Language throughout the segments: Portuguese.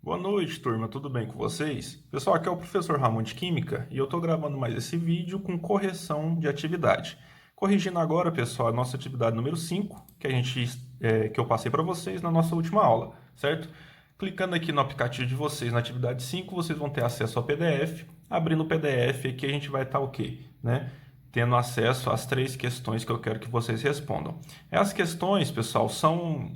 Boa noite, turma. Tudo bem com vocês? Pessoal, aqui é o professor Ramon de Química e eu estou gravando mais esse vídeo com correção de atividade. Corrigindo agora, pessoal, a nossa atividade número 5, que eu passei para vocês na nossa última aula, certo? Clicando aqui no aplicativo de vocês, na atividade 5, vocês vão ter acesso ao PDF. Abrindo o PDF aqui, a gente vai estar o quê? Tendo acesso às 3 questões que eu quero que vocês respondam. As questões, pessoal, são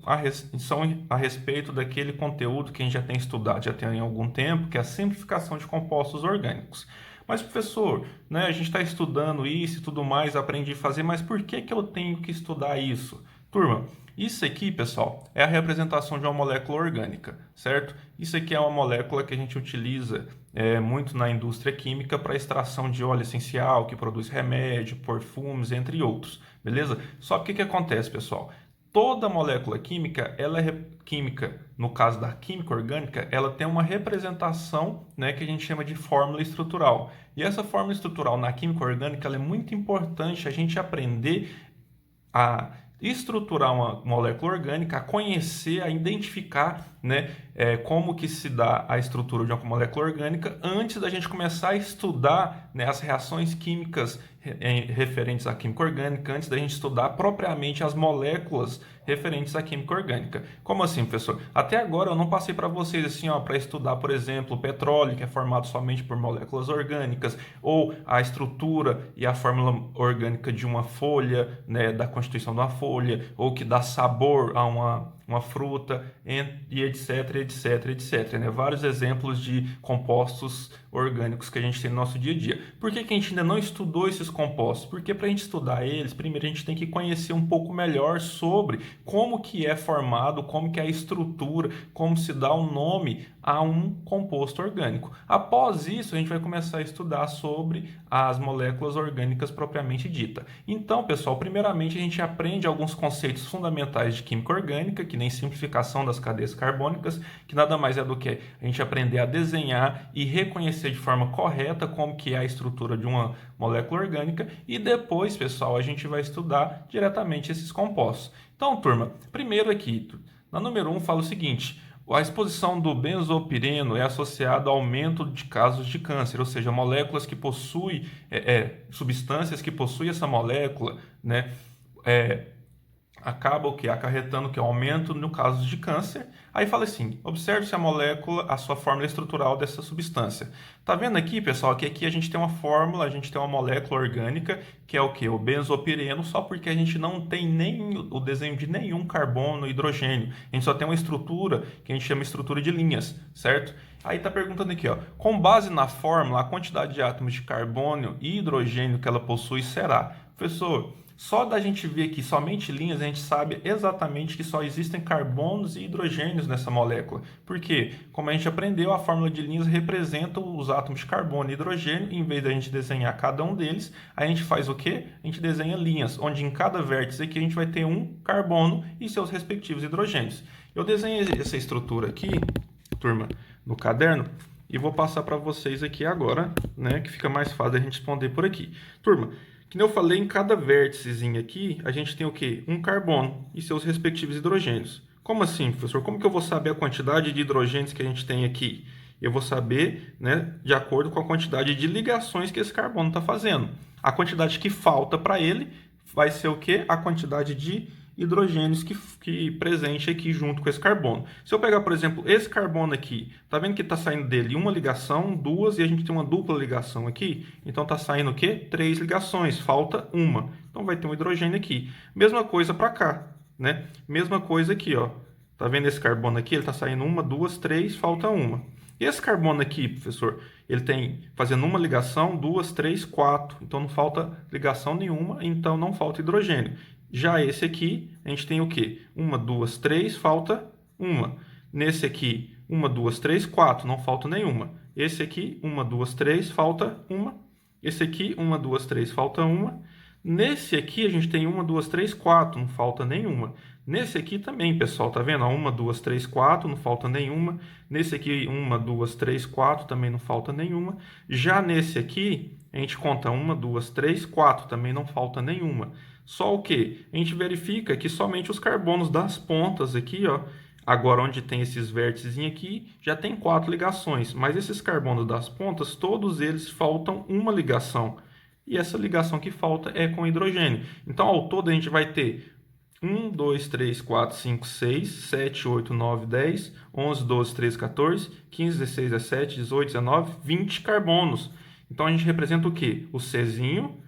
a respeito daquele conteúdo que a gente já tem estudado, já tem há algum tempo, que é a simplificação de compostos orgânicos. Mas, professor, a gente está estudando isso e tudo mais, aprendi a fazer, mas por que eu tenho que estudar isso? Turma, isso aqui, pessoal, é a representação de uma molécula orgânica, certo? Isso aqui é uma molécula que a gente utiliza muito na indústria química para extração de óleo essencial, que produz remédio, perfumes, entre outros, beleza? Só que o que acontece, pessoal? Toda molécula química, química, no caso da química orgânica, ela tem uma representação, que a gente chama de fórmula estrutural. E essa fórmula estrutural na química orgânica, ela é muito importante a gente aprender a estruturar uma molécula orgânica, a conhecer, a identificar, como que se dá a estrutura de uma molécula orgânica antes da gente começar a estudar, as reações químicas referentes à química orgânica, antes da gente estudar propriamente as moléculas referentes à química orgânica. Como assim, professor? Até agora eu não passei para vocês assim, para estudar, por exemplo, o petróleo, que é formado somente por moléculas orgânicas, ou a estrutura e a fórmula orgânica de uma folha, da constituição de uma folha, ou que dá sabor a uma fruta, e etc, etc, etc. Vários exemplos de compostos orgânicos que a gente tem no nosso dia a dia. Por que a gente ainda não estudou esses compostos? Porque para a gente estudar eles, primeiro a gente tem que conhecer um pouco melhor sobre como que é formado, como que é a estrutura, como se dá o nome a um composto orgânico. Após isso, a gente vai começar a estudar sobre as moléculas orgânicas propriamente dita. Então, pessoal, primeiramente a gente aprende alguns conceitos fundamentais de química orgânica, que nem simplificação das cadeias carbônicas, que nada mais é do que a gente aprender a desenhar e reconhecer de forma correta como que é a estrutura de uma molécula orgânica, e depois, pessoal, a gente vai estudar diretamente esses compostos. Então, turma, primeiro aqui, na número 1 fala o seguinte: a exposição do benzopireno é associada ao aumento de casos de câncer, ou seja, moléculas que possuem, substâncias que possuem essa molécula, acaba o que? Acarretando que aumento no caso de câncer. Aí fala assim: observe-se a molécula, a sua fórmula estrutural dessa substância. Tá vendo aqui, pessoal, que aqui a gente tem uma fórmula, a gente tem uma molécula orgânica, que é o que? O benzopireno, só porque a gente não tem nem o desenho de nenhum carbono e hidrogênio. A gente só tem uma estrutura que a gente chama estrutura de linhas, certo? Aí está perguntando aqui, com base na fórmula, a quantidade de átomos de carbono e hidrogênio que ela possui será. Professor, só da gente ver aqui somente linhas, a gente sabe exatamente que só existem carbonos e hidrogênios nessa molécula. Por quê? Como a gente aprendeu, a fórmula de linhas representa os átomos de carbono e hidrogênio. Em vez da gente desenhar cada um deles, a gente faz o quê? A gente desenha linhas, onde em cada vértice aqui a gente vai ter um carbono e seus respectivos hidrogênios. Eu desenhei essa estrutura aqui, turma, no caderno, e vou passar para vocês aqui agora, que fica mais fácil a gente responder por aqui. Turma, que nem eu falei, em cada vérticezinho aqui, a gente tem o quê? Um carbono e seus respectivos hidrogênios. Como assim, professor? Como que eu vou saber a quantidade de hidrogênios que a gente tem aqui? Eu vou saber, de acordo com a quantidade de ligações que esse carbono está fazendo. A quantidade que falta para ele vai ser o quê? A quantidade de hidrogênios que presente aqui junto com esse carbono. Se eu pegar, por exemplo, esse carbono aqui, tá vendo que está saindo dele uma ligação, duas, e a gente tem uma dupla ligação aqui? Então está saindo o quê? 3 ligações, falta uma. Então vai ter um hidrogênio aqui. Mesma coisa para cá, Mesma coisa aqui, ó. Tá vendo esse carbono aqui? Ele está saindo uma, duas, três, falta uma. E esse carbono aqui, professor, ele tem fazendo uma ligação, duas, três, quatro. Então não falta ligação nenhuma, então não falta hidrogênio. Já esse aqui, a gente tem o quê? Uma, duas, três, falta uma. Nesse aqui, uma, duas, três, quatro, não falta nenhuma. Esse aqui, uma, duas, três, falta uma. Esse aqui, uma, duas, três, falta uma. Nesse aqui, a gente tem uma, duas, três, quatro, não falta nenhuma. Nesse aqui também, pessoal, tá vendo? Uma, duas, três, quatro, não falta nenhuma. Nesse aqui, uma, duas, três, quatro, também não falta nenhuma. Já nesse aqui, a gente conta uma, duas, três, quatro, também não falta nenhuma. Só o que? A gente verifica que somente os carbonos das pontas aqui, Agora, onde tem esses vértices aqui, já tem 4 ligações, mas esses carbonos das pontas, todos eles faltam uma ligação. E essa ligação que falta é com hidrogênio. Então, ao todo, a gente vai ter 1, 2, 3, 4, 5, 6, 7, 8, 9, 10, 11, 12, 13, 14, 15, 16, 17, 18, 19, 20 carbonos. Então, a gente representa o quê? O Czinho,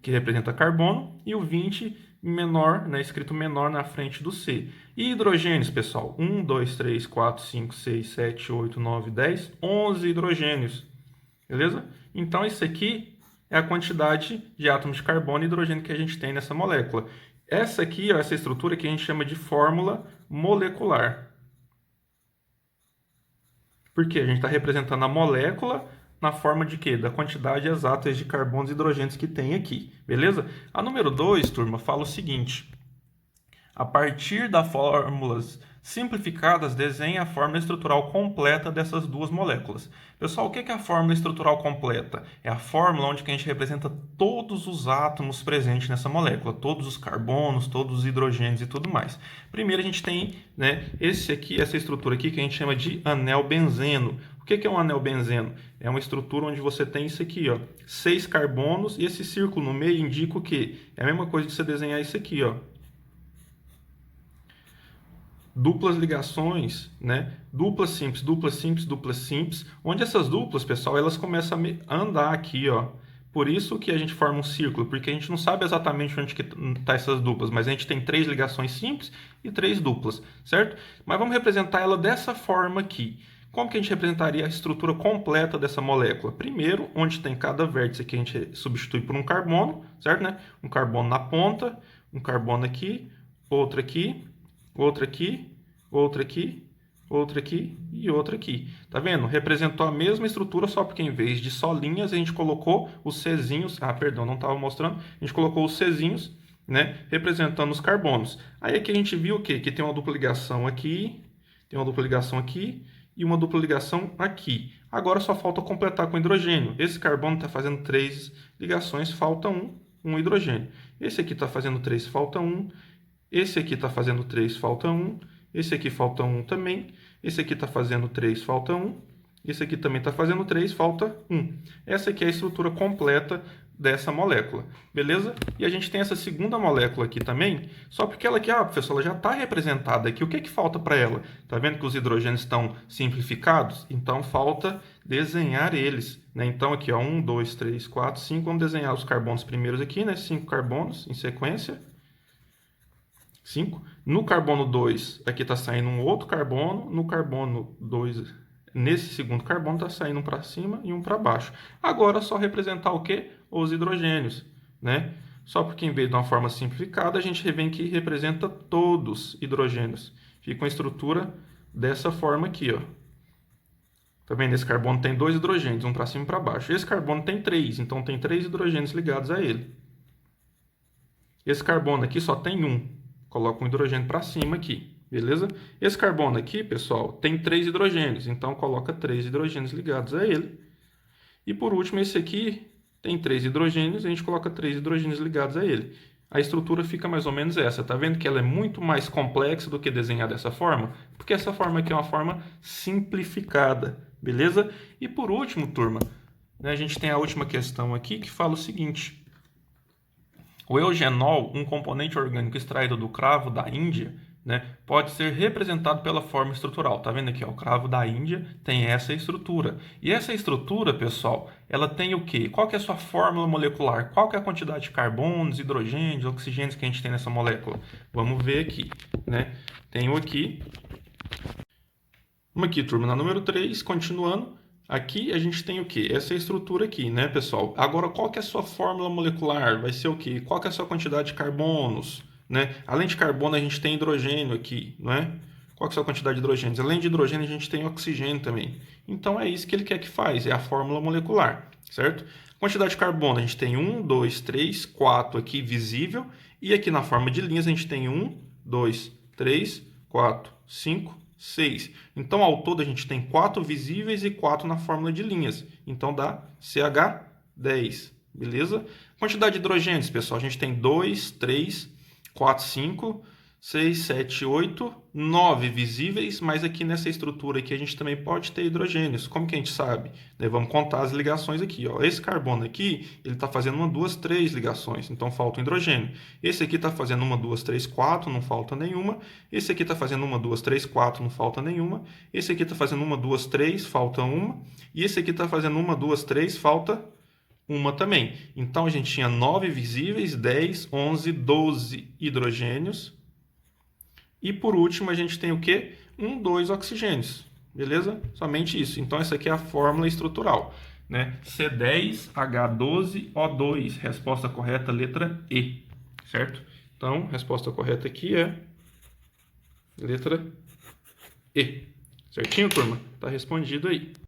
que representa carbono, e o 20 menor, né, escrito menor na frente do C. E hidrogênios, pessoal? 1, 2, 3, 4, 5, 6, 7, 8, 9, 10, 11 hidrogênios. Beleza? Então, isso aqui é a quantidade de átomos de carbono e hidrogênio que a gente tem nessa molécula. Essa aqui, ó, essa estrutura que a gente chama de fórmula molecular. Porque a gente está representando a molécula na forma de quê? Da quantidade exata de carbonos e hidrogênios que tem aqui, beleza? A número 2, turma, fala o seguinte: a partir das fórmulas simplificadas, desenhe a fórmula estrutural completa dessas duas moléculas. Pessoal, o que é a fórmula estrutural completa? É a fórmula onde a gente representa todos os átomos presentes nessa molécula, todos os carbonos, todos os hidrogênios e tudo mais. Primeiro a gente tem, né, essa estrutura aqui que a gente chama de anel benzeno. O que é um anel benzeno? É uma estrutura onde você tem isso aqui, ó, 6 carbonos, e esse círculo no meio indica o quê? É a mesma coisa de você desenhar isso aqui, ó. Duplas ligações, né? Duplas simples, duplas simples, duplas simples, onde essas duplas, pessoal, elas começam a andar aqui, ó. Por isso que a gente forma um círculo, porque a gente não sabe exatamente onde que tá essas duplas, mas a gente tem 3 ligações simples e 3 duplas, certo? Mas vamos representar ela dessa forma aqui. Como que a gente representaria a estrutura completa dessa molécula? Primeiro, onde tem cada vértice aqui, a gente substitui por um carbono, certo, né? Um carbono na ponta, um carbono aqui, outro aqui, outra aqui, outra aqui, outra aqui e outra aqui. Tá vendo? Representou a mesma estrutura, só porque em vez de só linhas, a gente colocou os Czinhos. Ah, perdão, não estava mostrando. A gente colocou os Czinhos, né? Representando os carbonos. Aí aqui a gente viu o quê? Que tem uma dupla ligação aqui, tem uma dupla ligação aqui e uma dupla ligação aqui. Agora só falta completar com hidrogênio. Esse carbono está fazendo 3 ligações, falta um hidrogênio. Esse aqui está fazendo 3, falta 1. Esse aqui está fazendo 3, falta 1. Esse aqui falta 1 também. Esse aqui está fazendo 3, falta 1. Esse aqui também está fazendo 3, falta 1. Essa aqui é a estrutura completa dessa molécula, beleza? E a gente tem essa segunda molécula aqui também, só porque ela aqui, professor, ela já está representada aqui. O que falta para ela? Tá vendo que os hidrogênios estão simplificados? Então, falta desenhar eles, né? Então, aqui, ó, 1, 2, 3, 4, 5. Vamos desenhar os carbonos primeiros aqui, né? 5 carbonos em sequência. 5. No carbono 2, aqui está saindo um outro carbono. No carbono 2, nesse segundo carbono, está saindo um para cima e um para baixo. Agora, só representar o quê? Os hidrogênios, né? Só porque em vez de uma forma simplificada, a gente vem que representa todos hidrogênios. Fica uma estrutura dessa forma aqui, ó. Tá vendo? Esse carbono tem 2 hidrogênios, um para cima e para baixo. Esse carbono tem 3, então tem 3 hidrogênios ligados a ele. Esse carbono aqui só tem 1. Coloca um hidrogênio para cima aqui, beleza? Esse carbono aqui, pessoal, tem 3 hidrogênios, então coloca 3 hidrogênios ligados a ele. E por último, esse aqui tem 3 hidrogênios, a gente coloca 3 hidrogênios ligados a ele. A estrutura fica mais ou menos essa, tá vendo que ela é muito mais complexa do que desenhar dessa forma? Porque essa forma aqui é uma forma simplificada, beleza? E por último, turma, né, a gente tem a última questão aqui que fala o seguinte: o eugenol, um componente orgânico extraído do cravo da Índia, né, pode ser representado pela forma estrutural. Tá vendo aqui, ó, o cravo da Índia tem essa estrutura. E essa estrutura, pessoal, ela tem o quê? Qual que é a sua fórmula molecular? Qual que é a quantidade de carbonos, hidrogênios, oxigênios que a gente tem nessa molécula? Vamos ver aqui, né? Tenho aqui. Vamos aqui, turma, na número 3, continuando. Aqui a gente tem o que? Essa estrutura aqui, né, pessoal? Agora, qual que é a sua fórmula molecular? Vai ser o quê? Qual que é a sua quantidade de carbonos, né? Além de carbono, a gente tem hidrogênio aqui, não é? Qual que é a sua quantidade de hidrogênios? Além de hidrogênio, a gente tem oxigênio também. Então, é isso que ele quer que faz, é a fórmula molecular, certo? Quantidade de carbono, a gente tem 1, 2, 3, 4 aqui visível. E aqui na forma de linhas, a gente tem 1, 2, 3, 4, 5, 6. Então, ao todo, a gente tem 4 visíveis e 4 na fórmula de linhas. Então, dá CH10, beleza? Quantidade de hidrogênios, pessoal, a gente tem 2, 3, 4, 5, 6, 7, 8, 9 visíveis, mas aqui nessa estrutura aqui a gente também pode ter hidrogênios. Como que a gente sabe? Vamos contar as ligações aqui. Ó. Esse carbono aqui, ele está fazendo 1, 2, 3 ligações, então falta um hidrogênio. Esse aqui está fazendo 1, 2, 3, 4, não falta nenhuma. Esse aqui está fazendo 1, 2, 3, 4, não falta nenhuma. Esse aqui está fazendo 1, 2, 3, falta uma. E esse aqui está fazendo 1, 2, 3, falta uma também. Então a gente tinha 9 visíveis, 10, 11, 12 hidrogênios. E por último, a gente tem o quê? 2 oxigênios, beleza? Somente isso. Então, essa aqui é a fórmula estrutural, né? C10H12O2, resposta correta, letra E, certo? Então, resposta correta aqui é letra E. Certinho, turma? Tá respondido aí.